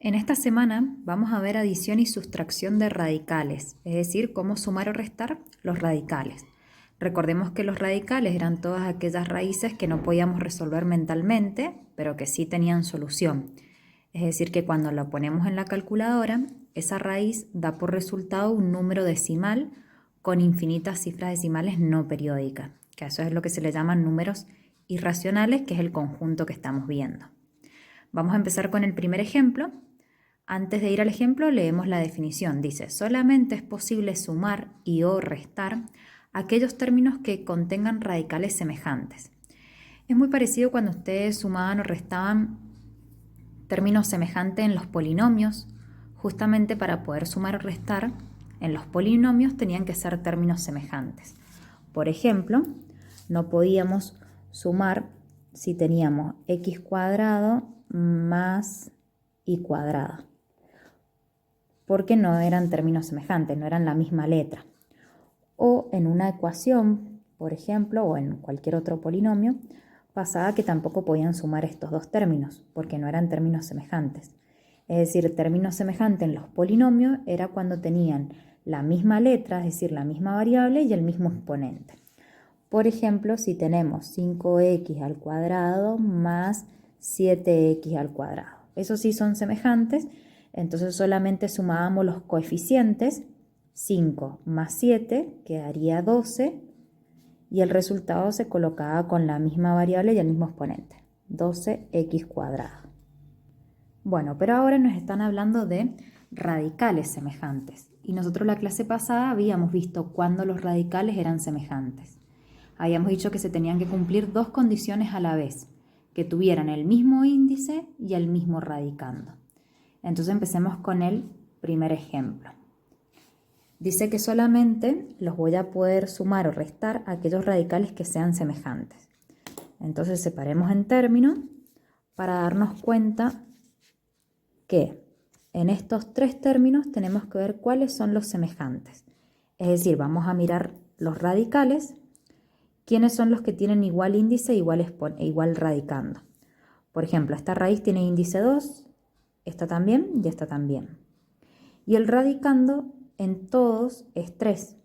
En esta semana vamos a ver adición y sustracción de radicales, es decir, cómo sumar o restar los radicales. Recordemos que los radicales eran todas aquellas raíces que no podíamos resolver mentalmente, pero que sí tenían solución. Es decir, que cuando lo ponemos en la calculadora, esa raíz da por resultado un número decimal con infinitas cifras decimales no periódicas, que eso es lo que se le llaman números irracionales, que es el conjunto que estamos viendo. Vamos a empezar con el primer ejemplo. Antes de ir al ejemplo, leemos la definición. Dice, solamente es posible sumar y o restar aquellos términos que contengan radicales semejantes. Es muy parecido cuando ustedes sumaban o restaban términos semejantes en los polinomios. Justamente para poder sumar o restar, en los polinomios tenían que ser términos semejantes. Por ejemplo, no podíamos sumar si teníamos x cuadrado más y cuadrado, porque no eran términos semejantes, no eran la misma letra. O en una ecuación, por ejemplo, o en cualquier otro polinomio, pasaba que tampoco podían sumar estos dos términos, porque no eran términos semejantes. Es decir, términos semejantes en los polinomios era cuando tenían la misma letra, es decir, la misma variable y el mismo exponente. Por ejemplo, si tenemos 5x al cuadrado más 7x al cuadrado. Esos sí son semejantes, entonces solamente sumábamos los coeficientes. 5 más 7 quedaría 12 y el resultado se colocaba con la misma variable y el mismo exponente, 12x cuadrado. Bueno, pero ahora nos están hablando de radicales semejantes y nosotros la clase pasada habíamos visto cuándo los radicales eran semejantes. Habíamos dicho que se tenían que cumplir dos condiciones a la vez, que tuvieran el mismo índice y el mismo radicando. Entonces empecemos con el primer ejemplo. Dice que solamente los voy a poder sumar o restar aquellos radicales que sean semejantes. Entonces separemos en términos para darnos cuenta que en estos tres términos tenemos que ver cuáles son los semejantes. Es decir, vamos a mirar los radicales, quiénes son los que tienen igual índice e igual radicando. Por ejemplo, esta raíz tiene índice 2, esta también y esta también. Y el radicando en todos es 3.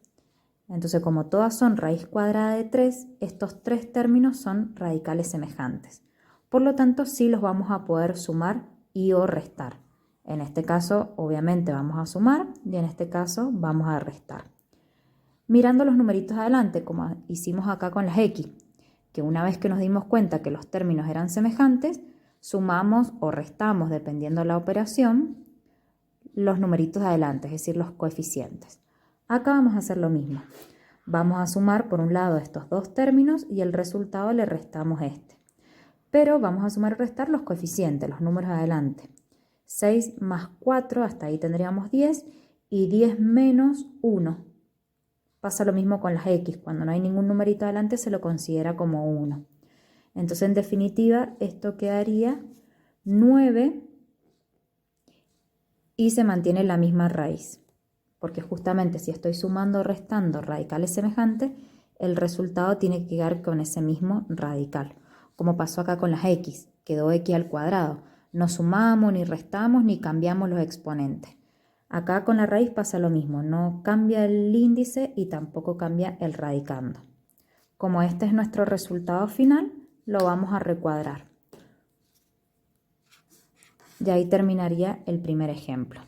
Entonces, como todas son raíz cuadrada de 3, estos tres términos son radicales semejantes. Por lo tanto, sí los vamos a poder sumar y o restar. En este caso, obviamente, vamos a sumar y en este caso vamos a restar. Mirando los numeritos adelante, como hicimos acá con las X, que una vez que nos dimos cuenta que los términos eran semejantes, sumamos o restamos, dependiendo de la operación, los numeritos adelante, es decir, los coeficientes. Acá vamos a hacer lo mismo. Vamos a sumar por un lado estos dos términos y el resultado le restamos este. Pero vamos a sumar y restar los coeficientes, los números adelante. 6 más 4, hasta ahí tendríamos 10, y 10 menos 1. Pasa lo mismo con las X, cuando no hay ningún numerito adelante se lo considera como 1. Entonces, en definitiva, esto quedaría 9 y se mantiene la misma raíz. Porque justamente si estoy sumando o restando radicales semejantes, el resultado tiene que quedar con ese mismo radical. Como pasó acá con las X, quedó X al cuadrado. No sumamos, ni restamos, ni cambiamos los exponentes. Acá con la raíz pasa lo mismo, no cambia el índice y tampoco cambia el radicando. Como este es nuestro resultado final, lo vamos a recuadrar. Y ahí terminaría el primer ejemplo.